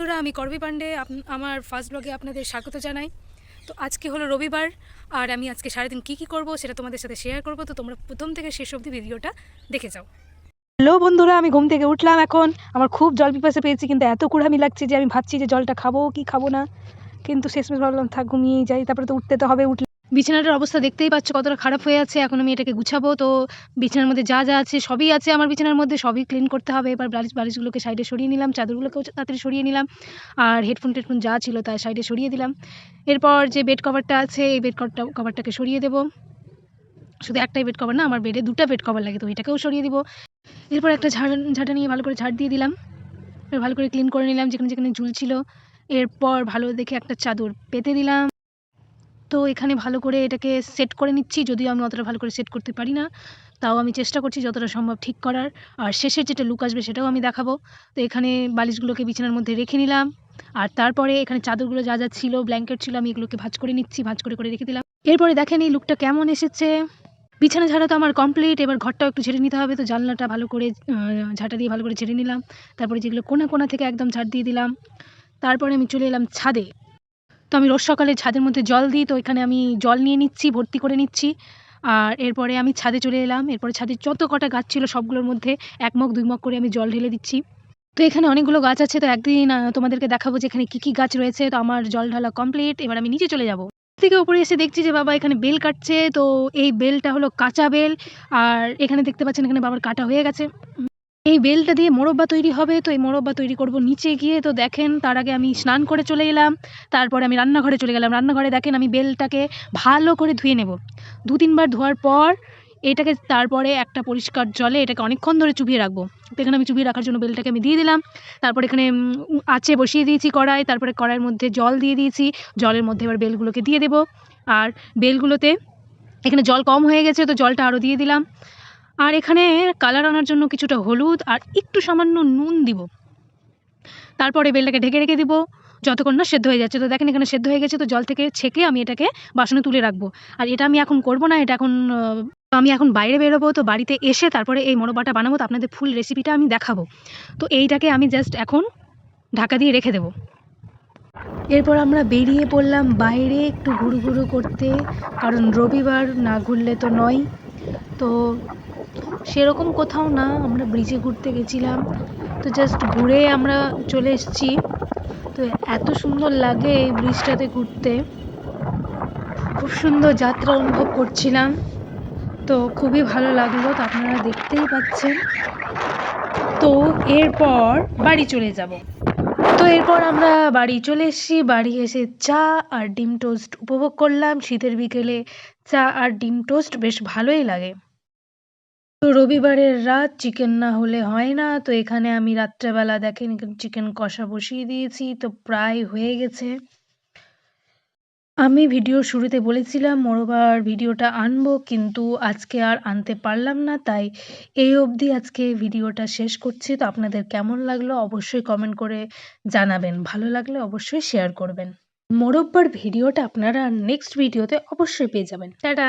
বন্ধুরা, আমি করবি পান্ডে আমার ফার্স্ট ব্লগে আপনাদের স্বাগত জানাই। তো আজকে হলো রবিবার, আর আমি আজকে সারাদিন কী করব সেটা তোমাদের সাথে শেয়ার করব। তো তোমরা প্রথম থেকে শেষ অবধি ভিডিওটা দেখে যাও। হ্যালো বন্ধুরা, আমি ঘুম থেকে উঠলাম এখন। আমার খুব জল পিপাসা পেয়েছি, কিন্তু এত কুড়ামি লাগছে যে আমি ভাবছি যে জলটা খাবো কি খাবো না, কিন্তু শেষমেশ ভাবলাম থাক ঘুমিয়েই যাই, তারপরে তো উঠতে তো হবে। উঠলে বিছানাটার অবস্থা দেখতেই পাচ্ছ কতটা খারাপ হয়ে আছে। এখন আমি এটাকে গুছাবো। তো বিছানার মধ্যে যা যা আছে সবই আছে আমার বিছানার মধ্যে, সবই ক্লিন করতে হবে। এবার বালিশগুলোকে সাইডে সরিয়ে নিলাম, চাদরগুলোকেও তাড়াতাড়ি সরিয়ে নিলাম, আর হেডফোন যা ছিল তার সাইডে সরিয়ে দিলাম। এরপর যে বেড কভারটা আছে এই বেড কভারটাকে সরিয়ে দেবো। শুধু একটাই বেড কভার না, আমার বেডে দুটো বেড কভার লাগে, তো এটাকেও সরিয়ে দিব। এরপর একটা ঝাঁটা নিয়ে ভালো করে ঝাড় দিয়ে দিলাম, ভালো করে ক্লিন করে নিলাম যেখানে যেখানে ঝুলছিল। এরপর ভালো দেখে একটা চাদর পেতে দিলাম। তো এখানে ভালো করে এটাকে সেট করে নিচ্ছি, যদিও আমি অতটা ভালো করে সেট করতে পারি না, তাও আমি চেষ্টা করছি যতটা সম্ভব ঠিক করার। আর শেষের যেটা লুক আসবে সেটাও আমি দেখাবো। তো এখানে বালিশগুলোকে বিছানার মধ্যে রেখে নিলাম, আর তারপরে এখানে চাদরগুলো যা যা ছিল, ব্ল্যাঙ্কেট ছিল, আমি এগুলোকে ভাঁজ করে নিচ্ছি, ভাঁজ করে করে রেখে দিলাম। এরপরে দেখেন এই লুকটা কেমন এসেছে। বিছানা ঝাড়া তো আমার কমপ্লিট, এবার ঘরটাও একটু ঝেড়ে নিতে হবে। তো জানলাটা ভালো করে ঝাঁটা দিয়ে ভালো করে ঝেড়ে নিলাম, তারপরে যেগুলো কোনা কোনা থেকে একদম ঝাড় দিয়ে দিলাম। তারপরে আমি চলে এলাম ছাদে। তো আমি রোজ সকালে ছাদের মধ্যে জল দিই, তো এখানে আমি জল নিয়ে নিচ্ছি, ভর্তি করে নিচ্ছি। আর এরপরে আমি ছাদে চলে এলাম। এরপরে ছাদে যত কটা গাছ ছিল সবগুলোর মধ্যে 1 মগ 2 মগ করে আমি জল ঢেলে দিচ্ছি। তো এখানে অনেকগুলো গাছ আছে, তো একদিন তোমাদেরকে দেখাবো যে এখানে কী গাছ রয়েছে। তো আমার জল ঢালা কমপ্লিট, এবার আমি নিচে চলে যাবো। থেকে উপরে এসে দেখছি যে বাবা এখানে বেল কাটছে। তো এই বেলটা হলো কাঁচা বেল, আর এখানে দেখতে পাচ্ছেন এখানে বাবার কাটা হয়ে গেছে। এই বেলটা দিয়ে মোরব্বা তৈরি হবে, তো এই মোরব্বা তৈরি করব নিচে গিয়ে। তো দেখেন তার আগে আমি স্নান করে চলে এলাম, তারপরে আমি রান্নাঘরে চলে গেলাম। রান্নাঘরে দেখেন আমি বেলটাকে ভালো করে ধুয়ে নেব। 2-3 বার ধোয়ার পর এটাকে তারপরে একটা পরিষ্কার জলে এটাকে অনেকক্ষণ ধরে চুবিয়ে রাখবো। তো এখানে আমি চুবিয়ে রাখার জন্য বেলটাকে আমি দিয়ে দিলাম। তারপর এখানে আঁচে বসিয়ে দিয়েছি কড়াই, তারপরে কড়াইয়ের মধ্যে জল দিয়ে দিয়েছি। জলের মধ্যে এবার বেলগুলোকে দিয়ে দেবো, আর বেলগুলোতে এখানে জল কম হয়ে গেছে, তো জলটা আরও দিয়ে দিলাম। আর এখানে কালার আনার জন্য কিছুটা হলুদ আর একটু সামান্য নুন দিব। তারপরে বেলটাকে ঢেকে রেখে দিব যতক্ষণ না সেদ্ধ হয়ে যাচ্ছে। তো দেখেন এখানে সেদ্ধ হয়ে গেছে, তো জল থেকে ছেঁকে আমি এটাকে বাসনে তুলে রাখবো। আর এটা আমি এখন করব না, এটা এখন আমি এখন বাইরে বেরোবো। তো বাড়িতে এসে তারপরে এই মোরব্বাটা বানাবো, তো আপনাদের ফুল রেসিপিটা আমি দেখাবো। তো এইটাকে আমি জাস্ট এখন ঢাকা দিয়ে রেখে দেবো। এরপর আমরা বেরিয়ে পড়লাম বাইরে একটু ঘুরু করতে, কারণ রবিবার না ঘুরলে তো নয়। তো সেরকম কোথাও না, আমরা ব্রিজে ঘুরতে গেছিলাম, তো জাস্ট ঘুরে আমরা চলে এসেছি। তো এত সুন্দর লাগে এই ব্রিজটাতে ঘুরতে, খুব সুন্দর যাত্রা অনুভব করছিলাম। তো খুবই ভালো লাগলো, তো আপনারা দেখতেই পাচ্ছেন। তো এরপর বাড়ি চলে যাব। তো এরপর আমরা বাড়ি চলে এসেছি। বাড়ি এসে চা আর ডিম টোস্ট উপভোগ করলাম। শীতের বিকেলে চা আর ডিম টোস্ট বেশ ভালোই লাগে। তো রবিবারের রাত চিকেন না হলে হয় না, তো এখানে আমি রাত্রেবেলা দেখেন চিকেন কষা বসিয়ে দিয়েছি, তো প্রায় হয়ে গেছে। আমি ভিডিওর শুরুতে বলেছিলাম মোরবার ভিডিওটা আনবো, কিন্তু আজকে আর আনতে পারলাম না, তাই এই অবধি আজকে ভিডিওটা শেষ করছি। তো আপনাদের কেমন লাগলো অবশ্যই কমেন্ট করে জানাবেন, ভালো লাগলে অবশ্যই শেয়ার করবেন। মোরব্বার ভিডিওটা আপনারা নেক্সট ভিডিওতে অবশ্যই পেয়ে যাবেন। টাটা।